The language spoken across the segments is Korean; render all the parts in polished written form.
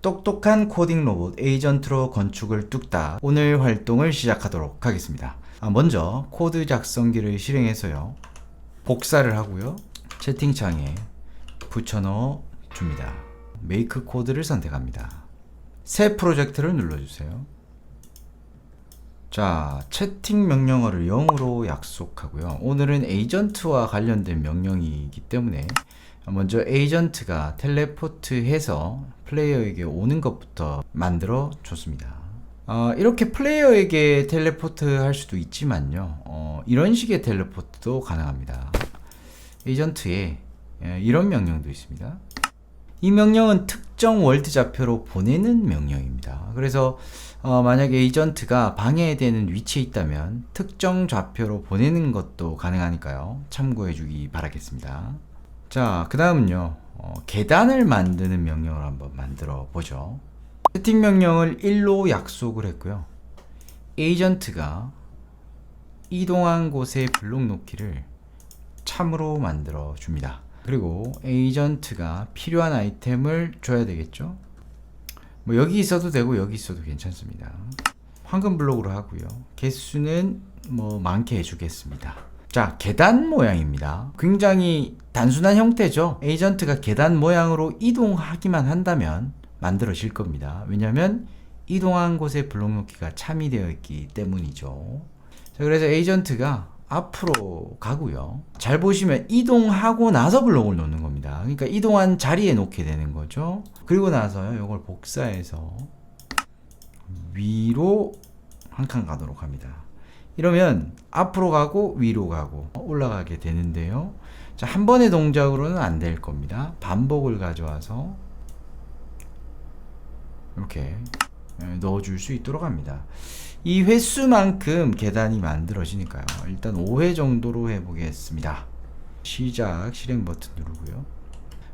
똑똑한 코딩 로봇 에이전트로 건축을 뚝딱. 오늘 활동을 시작하도록 하겠습니다. 먼저 코드 작성기를 실행해서요, 복사를 하고요, 채팅창에 붙여넣어 줍니다. 메이크 코드를 선택합니다. 새 프로젝트를 눌러주세요. 자, 채팅 명령어를 0으로 약속하고요. 오늘은 에이전트와 관련된 명령이기 때문에 먼저 에이전트가 텔레포트해서 플레이어에게 오는 것부터 만들어 줬습니다. 이렇게 플레이어에게 텔레포트 할 수도 있지만요, 이런 식의 텔레포트도 가능합니다. 에이전트에 이런 명령도 있습니다. 이 명령은 특정 월드 좌표로 보내는 명령입니다. 그래서 만약에 에이전트가 방해되는 위치에 있다면 특정 좌표로 보내는 것도 가능하니까요, 참고해 주기 바라겠습니다. 자, 그 다음은요, 계단을 만드는 명령을 한번 만들어 보죠. 세팅 명령을 1로 약속을 했고요, 에이전트가 이동한 곳의 블록 놓기를 참으로 만들어 줍니다. 그리고 에이전트가 필요한 아이템을 줘야 되겠죠. 뭐 여기 있어도 되고 여기 있어도 괜찮습니다. 황금 블록으로 하고요, 개수는 뭐 많게 해주겠습니다. 자, 계단 모양입니다. 굉장히 단순한 형태죠. 에이전트가 계단 모양으로 이동하기만 한다면 만들어질 겁니다. 왜냐하면 이동한 곳에 블록 놓기가 참여되어 있기 때문이죠. 자, 그래서 에이전트가 앞으로 가고요, 잘 보시면 이동하고 나서 블록을 놓는 겁니다. 그러니까 이동한 자리에 놓게 되는 거죠. 그리고 나서요, 이걸 복사해서 위로 한 칸 가도록 합니다. 이러면 앞으로 가고 위로 가고 올라가게 되는데요. 자, 한 번의 동작으로는 안 될 겁니다. 반복을 가져와서 이렇게 넣어줄 수 있도록 합니다. 이 횟수만큼 계단이 만들어지니까요, 일단 5회 정도로 해보겠습니다. 시작 실행 버튼 누르고요,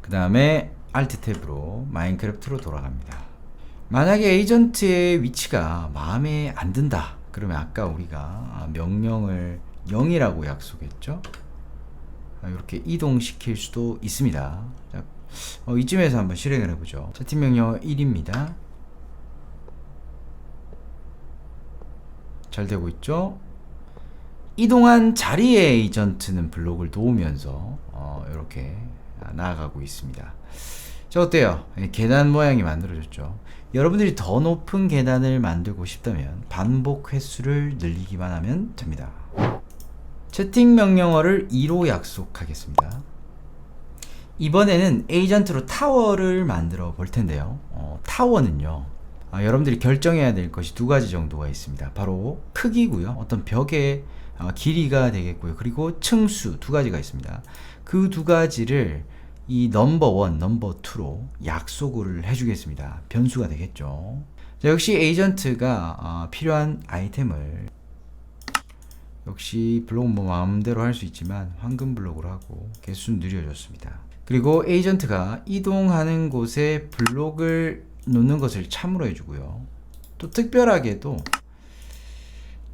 그 다음에 Alt 탭으로 마인크래프트로 돌아갑니다. 만약에 에이전트의 위치가 마음에 안 든다 그러면 아까 우리가 명령을 0이라고 약속했죠. 이렇게 이동시킬 수도 있습니다. 자, 이쯤에서 한번 실행을 해보죠. 채팅 명령 1입니다. 잘 되고 있죠. 이동한 자리에 에이전트는 블록을 놓으면서 이렇게 나아가고 있습니다. 자, 어때요? 계단 모양이 만들어졌죠. 여러분들이 더 높은 계단을 만들고 싶다면 반복 횟수를 늘리기만 하면 됩니다. 채팅 명령어를 2로 약속하겠습니다. 이번에는 에이전트로 타워를 만들어 볼 텐데요, 타워는요, 여러분들이 결정해야 될 것이 두 가지 정도가 있습니다. 바로 크기고요, 어떤 벽의 길이가 되겠고요, 그리고 층수 두 가지가 있습니다. 그 두 가지를 이 넘버 1, 넘버 2로 약속을 해주겠습니다. 변수가 되겠죠. 자, 역시 에이전트가 필요한 아이템을, 역시 블록 뭐 마음대로 할 수 있지만 황금 블록으로 하고 개수는 느려졌습니다. 그리고 에이전트가 이동하는 곳에 블록을 놓는 것을 참으로 해주고요, 또 특별하게도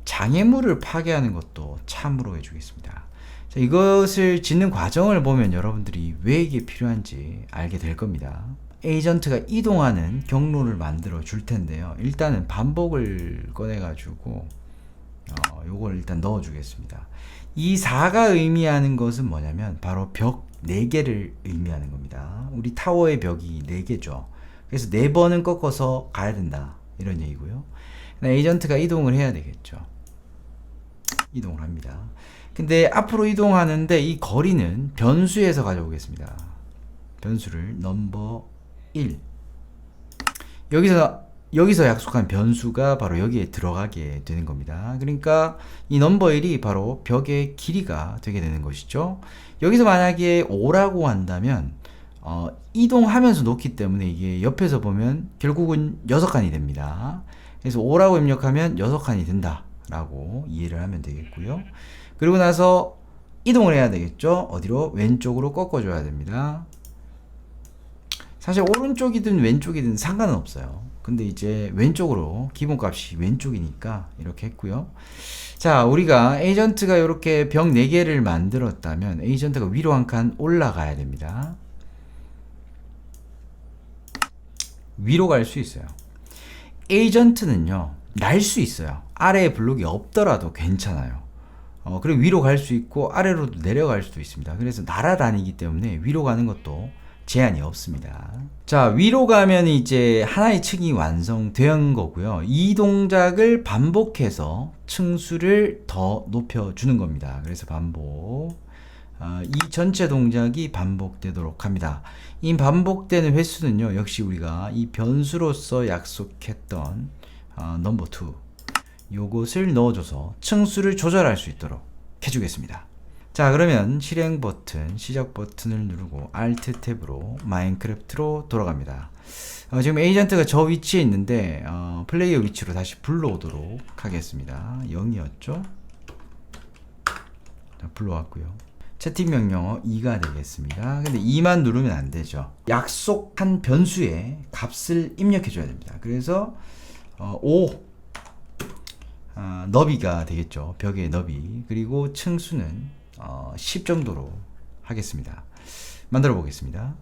장애물을 파괴하는 것도 참으로 해주겠습니다. 자, 이것을 짓는 과정을 보면 여러분들이 왜 이게 필요한지 알게 될 겁니다. 에이전트가 이동하는 경로를 만들어 줄 텐데요, 일단은 반복을 꺼내 가지고 요걸 일단 넣어 주겠습니다. 이 4가 의미하는 것은 뭐냐면 바로 벽 4개를 의미하는 겁니다. 우리 타워의 벽이 4개죠. 그래서 4번은 꺾어서 가야 된다, 이런 얘기고요. 에이전트가 이동을 해야 되겠죠. 이동을 합니다. 근데 앞으로 이동하는데 이 거리는 변수에서 가져오겠습니다. 변수를 넘버 1, 여기서 약속한 변수가 바로 여기에 들어가게 되는 겁니다. 그러니까 이 넘버 1이 바로 벽의 길이가 되게 되는 것이죠. 여기서 만약에 5라고 한다면 이동하면서 놓기 때문에 이게 옆에서 보면 결국은 6칸이 됩니다. 그래서 5라고 입력하면 6칸이 된다 라고 이해를 하면 되겠고요. 그리고 나서 이동을 해야 되겠죠. 어디로? 왼쪽으로 꺾어줘야 됩니다. 사실 오른쪽이든 왼쪽이든 상관은 없어요. 근데 이제 왼쪽으로, 기본값이 왼쪽이니까 이렇게 했고요. 자, 우리가 에이전트가 이렇게 벽 4개를 만들었다면 에이전트가 위로 한 칸 올라가야 됩니다. 위로 갈 수 있어요. 에이전트는요, 날 수 있어요. 아래에 블록이 없더라도 괜찮아요. 그리고 위로 갈 수 있고 아래로도 내려갈 수도 있습니다. 그래서 날아다니기 때문에 위로 가는 것도 제한이 없습니다. 자, 위로 가면 이제 하나의 층이 완성된 거고요. 이 동작을 반복해서 층수를 더 높여주는 겁니다. 그래서 반복. 이 전체 동작이 반복되도록 합니다. 이 반복되는 횟수는요, 역시 우리가 이 변수로서 약속했던 넘버 2 요것을 넣어줘서 층수를 조절할 수 있도록 해주겠습니다. 자, 그러면 실행 버튼, 시작 버튼을 누르고 Alt 탭으로 마인크래프트로 돌아갑니다. 지금 에이전트가 저 위치에 있는데 플레이어 위치로 다시 불러오도록 하겠습니다. 0이었죠? 자, 불러왔고요. 채팅 명령어 2가 되겠습니다. 근데 2만 누르면 안 되죠. 약속한 변수에 값을 입력해 줘야 됩니다. 그래서 5 너비가 되겠죠. 벽의 너비. 그리고 층수는 10 정도로 하겠습니다. 만들어 보겠습니다.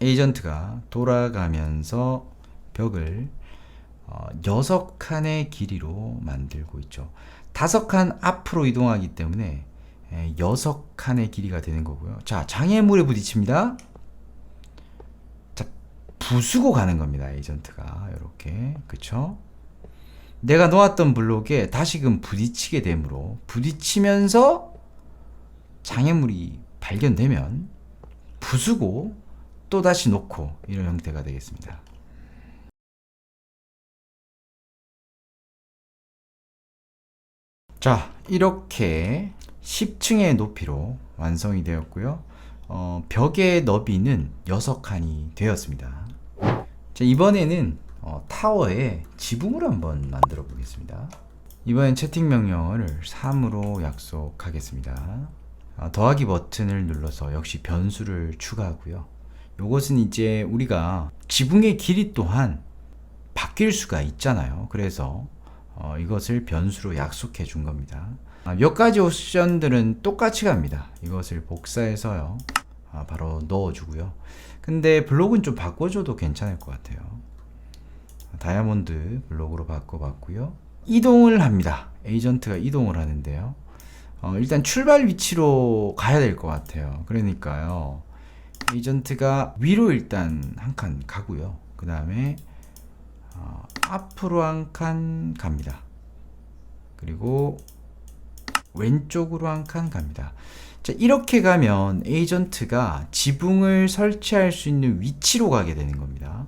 에이전트가 돌아가면서 벽을 6칸의 길이로 만들고 있죠. 5칸 앞으로 이동하기 때문에 6칸의 길이가 되는 거고요. 자, 장애물에 부딪힙니다. 자, 부수고 가는 겁니다. 에이전트가 이렇게, 그쵸? 내가 놓았던 블록에 다시금 부딪히게 되므로 부딪히면서 장애물이 발견되면 부수고 또 다시 놓고 이런 형태가 되겠습니다. 자, 이렇게 10층의 높이로 완성이 되었고요. 벽의 너비는 6칸이 되었습니다. 자, 이번에는 타워에 지붕을 한번 만들어 보겠습니다. 이번엔 채팅 명령어를 3으로 약속하겠습니다. 더하기 버튼을 눌러서 역시 변수를 추가하고요. 요것은 이제 우리가 지붕의 길이 또한 바뀔 수가 있잖아요. 그래서 이것을 변수로 약속해 준 겁니다. 몇 가지 옵션들은 똑같이 갑니다. 이것을 복사해서요, 바로 넣어 주고요. 근데 블록은 좀 바꿔줘도 괜찮을 것 같아요. 다이아몬드 블록으로 바꿔봤고요. 이동을 합니다. 에이전트가 이동을 하는데요. 일단 출발 위치로 가야 될 것 같아요. 그러니까요, 에이전트가 위로 일단 한 칸 가고요. 그 다음에 앞으로 한 칸 갑니다. 그리고 왼쪽으로 한 칸 갑니다. 자, 이렇게 가면 에이전트가 지붕을 설치할 수 있는 위치로 가게 되는 겁니다.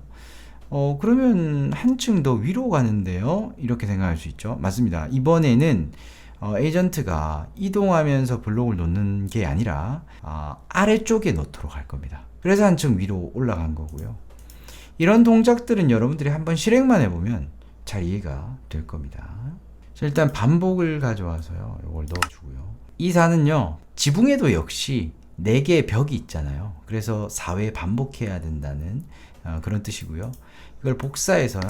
그러면 한층 더 위로 가는데요? 이렇게 생각할 수 있죠. 맞습니다. 이번에는 에이전트가 이동하면서 블록을 놓는 게 아니라 아래쪽에 놓도록 할 겁니다. 그래서 한층 위로 올라간 거고요. 이런 동작들은 여러분들이 한번 실행만 해보면 잘 이해가 될 겁니다. 자, 일단 반복을 가져와서요, 이걸 넣어주고요. 이 4는요, 지붕에도 역시 4개의 벽이 있잖아요. 그래서 4회 반복해야 된다는 그런 뜻이고요. 이걸 복사해서요,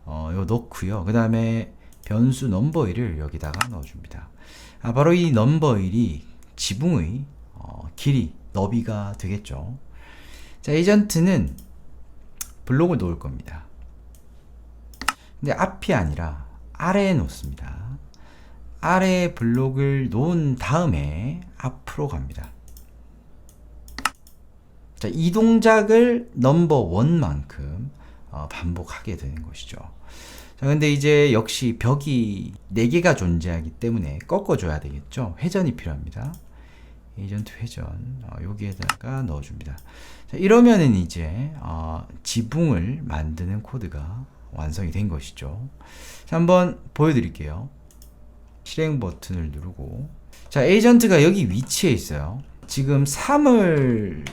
이거 넣고요. 그 다음에 변수 넘버1을 여기다가 넣어줍니다. 바로 이 넘버1이 지붕의 길이, 너비가 되겠죠. 자, 에이전트는 블록을 놓을 겁니다. 근데 앞이 아니라 아래에 놓습니다. 아래에 블록을 놓은 다음에 앞으로 갑니다. 자, 이 동작을 넘버 1만큼 반복하게 되는 것이죠. 자, 근데 이제 역시 벽이 4개가 존재하기 때문에 꺾어줘야 되겠죠. 회전이 필요합니다. 에이전트 회전 여기에다가 넣어줍니다. 자, 이러면은 이제 지붕을 만드는 코드가 완성이 된 것이죠. 자, 한번 보여드릴게요. 실행 버튼을 누르고, 자, 에이전트가 여기 위치에 있어요. 지금 3을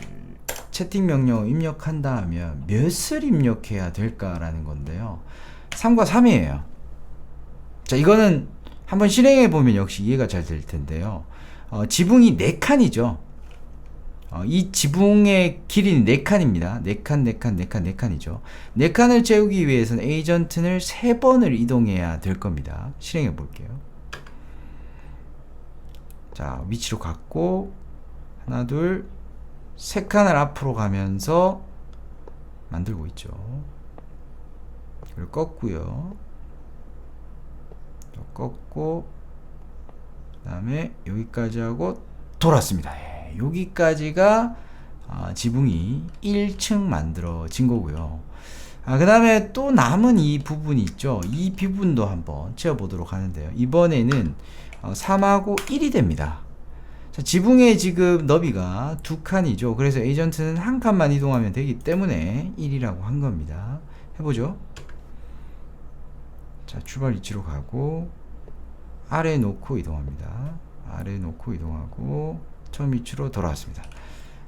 채팅 명령어 입력한다 하면 몇을 입력해야 될까라는 건데요. 3과 3이에요. 자, 이거는 한번 실행해 보면 역시 이해가 잘 될 텐데요. 지붕이 4칸이죠. 이 지붕의 길이는 4칸입니다. 4칸, 4칸, 4칸, 4칸이죠. 4칸을 채우기 위해서는 에이전트를 3번을 이동해야 될 겁니다. 실행해 볼게요. 자, 위치로 갔고, 하나, 둘, 세 칸을 앞으로 가면서 만들고 있죠. 이걸 꺾고요. 또 꺾고, 그 다음에 여기까지 하고 돌았습니다. 예, 여기까지가 지붕이 1층 만들어진 거고요. 그 다음에 또 남은 이 부분이 있죠. 이 부분도 한번 채워보도록 하는데요. 이번에는 3하고 1이 됩니다. 자, 지붕의 지금 너비가 두 칸이죠. 그래서 에이전트는 한 칸만 이동하면 되기 때문에 1이라고 한 겁니다. 해보죠. 자, 출발 위치로 가고 아래 놓고 이동합니다. 아래 놓고 이동하고 처음 위치로 돌아왔습니다.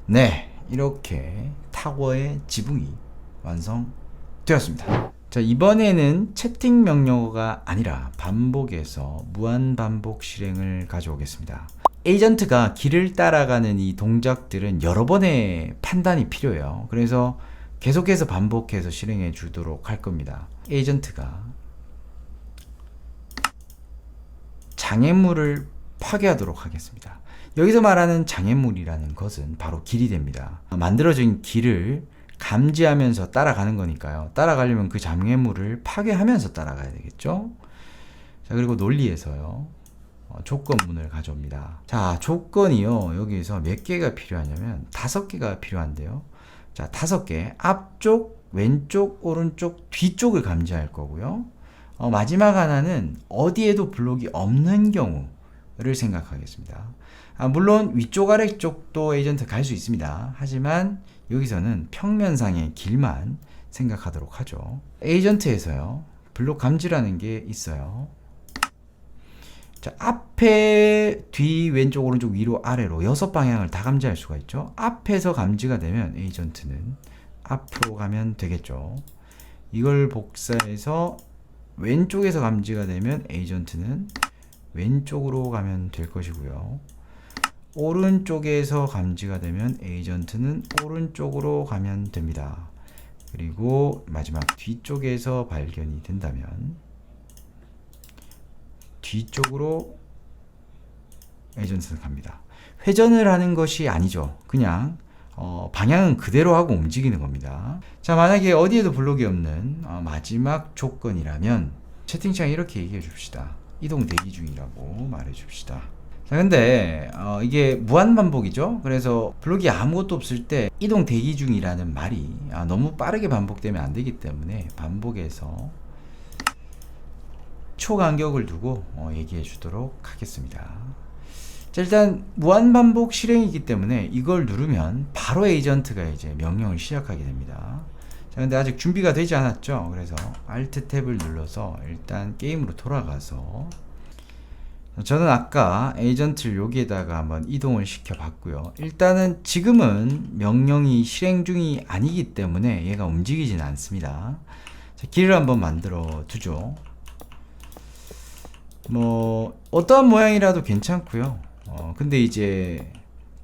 네, 이렇게 타워의 지붕이 완성되었습니다. 자, 이번에는 채팅 명령어가 아니라 반복해서 무한 반복 실행을 가져오겠습니다. 에이전트가 길을 따라가는 이 동작들은 여러 번의 판단이 필요해요. 그래서 계속해서 반복해서 실행해 주도록 할 겁니다. 에이전트가 장애물을 파괴하도록 하겠습니다. 여기서 말하는 장애물이라는 것은 바로 길이 됩니다. 만들어진 길을 감지하면서 따라가는 거니까요. 따라가려면 그 장애물을 파괴하면서 따라가야 되겠죠. 자, 그리고 논리에서요. 조건문을 가져옵니다. 자, 조건이요. 여기서 몇 개가 필요하냐면 5개가 필요한데요. 자, 5개. 앞쪽, 왼쪽, 오른쪽, 뒤쪽을 감지할 거고요. 마지막 하나는 어디에도 블록이 없는 경우를 생각하겠습니다. 물론 위쪽 아래쪽도 에이전트 갈 수 있습니다. 하지만 여기서는 평면상의 길만 생각하도록 하죠. 에이전트에서요. 블록 감지라는 게 있어요. 자, 앞에, 뒤, 왼쪽, 오른쪽, 위로, 아래로 6방향을 다 감지할 수가 있죠. 앞에서 감지가 되면 에이전트는 앞으로 가면 되겠죠. 이걸 복사해서 왼쪽에서 감지가 되면 에이전트는 왼쪽으로 가면 될 것이고요. 오른쪽에서 감지가 되면 에이전트는 오른쪽으로 가면 됩니다. 그리고 마지막 뒤쪽에서 발견이 된다면 뒤쪽으로 에이전트는 갑니다. 회전을 하는 것이 아니죠. 그냥 방향은 그대로 하고 움직이는 겁니다. 자, 만약에 어디에도 블록이 없는 마지막 조건이라면 채팅창에 이렇게 얘기해 줍시다. 이동 대기 중이라고 말해 줍시다. 자, 근데 이게 무한 반복이죠. 그래서 블록이 아무것도 없을 때 이동 대기 중이라는 말이 너무 빠르게 반복되면 안 되기 때문에 반복해서 초간격을 두고 얘기해 주도록 하겠습니다. 자, 일단 무한 반복 실행이기 때문에 이걸 누르면 바로 에이전트가 이제 명령을 시작하게 됩니다. 자, 근데 아직 준비가 되지 않았죠. 그래서 Alt 탭을 눌러서 일단 게임으로 돌아가서 저는 아까 에이전트를 여기에다가 한번 이동을 시켜 봤고요. 일단은 지금은 명령이 실행 중이 아니기 때문에 얘가 움직이진 않습니다. 자, 길을 한번 만들어 두죠. 뭐 어떠한 모양이라도 괜찮고요. 근데 이제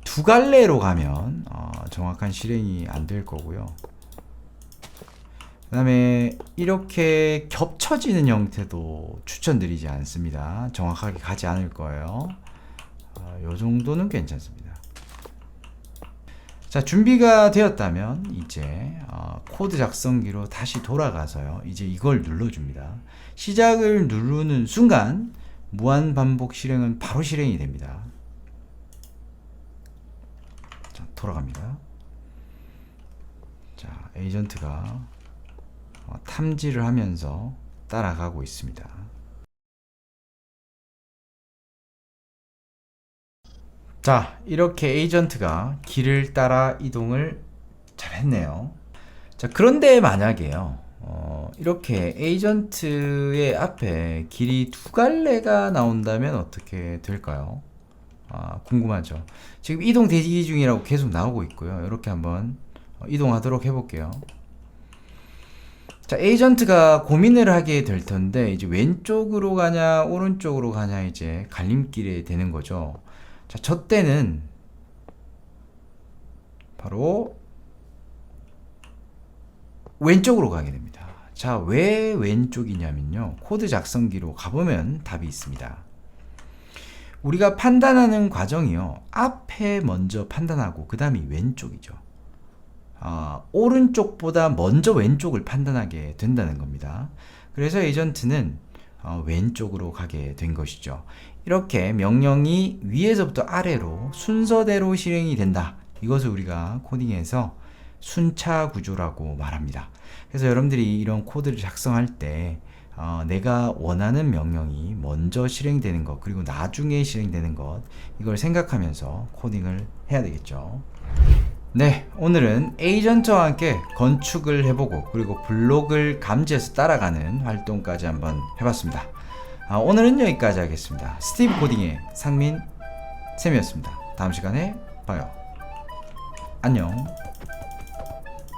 두 갈래로 가면 정확한 실행이 안 될 거고요. 그 다음에 이렇게 겹쳐지는 형태도 추천드리지 않습니다. 정확하게 가지 않을 거예요. 요 정도는 괜찮습니다. 자, 준비가 되었다면 이제 코드 작성기로 다시 돌아가서요. 이제 이걸 눌러줍니다. 시작을 누르는 순간 무한 반복 실행은 바로 실행이 됩니다. 자, 돌아갑니다. 자, 에이전트가 탐지를 하면서 따라가고 있습니다. 자, 이렇게 에이전트가 길을 따라 이동을 잘 했네요. 자, 그런데 만약에요, 이렇게 에이전트의 앞에 길이 두 갈래가 나온다면 어떻게 될까요? 궁금하죠. 지금 이동 대기 중이라고 계속 나오고 있고요. 이렇게 한번 이동하도록 해볼게요. 자, 에이전트가 고민을 하게 될 텐데, 이제 왼쪽으로 가냐, 오른쪽으로 가냐, 이제 갈림길에 되는 거죠. 자, 저 때는 바로 왼쪽으로 가게 됩니다. 자, 왜 왼쪽이냐면요. 코드 작성기로 가보면 답이 있습니다. 우리가 판단하는 과정이요. 앞에 먼저 판단하고 그 다음이 왼쪽이죠. 오른쪽보다 먼저 왼쪽을 판단하게 된다는 겁니다. 그래서 에이전트는 왼쪽으로 가게 된 것이죠. 이렇게 명령이 위에서부터 아래로 순서대로 실행이 된다. 이것을 우리가 코딩에서 순차 구조라고 말합니다. 그래서 여러분들이 이런 코드를 작성할 때 내가 원하는 명령이 먼저 실행되는 것, 그리고 나중에 실행되는 것, 이걸 생각하면서 코딩을 해야 되겠죠. 네, 오늘은 에이전트와 함께 건축을 해보고 그리고 블록을 감지해서 따라가는 활동까지 한번 해봤습니다. 오늘은 여기까지 하겠습니다. 스티브 코딩의 상민 쌤이었습니다. 다음 시간에 봐요. 안녕.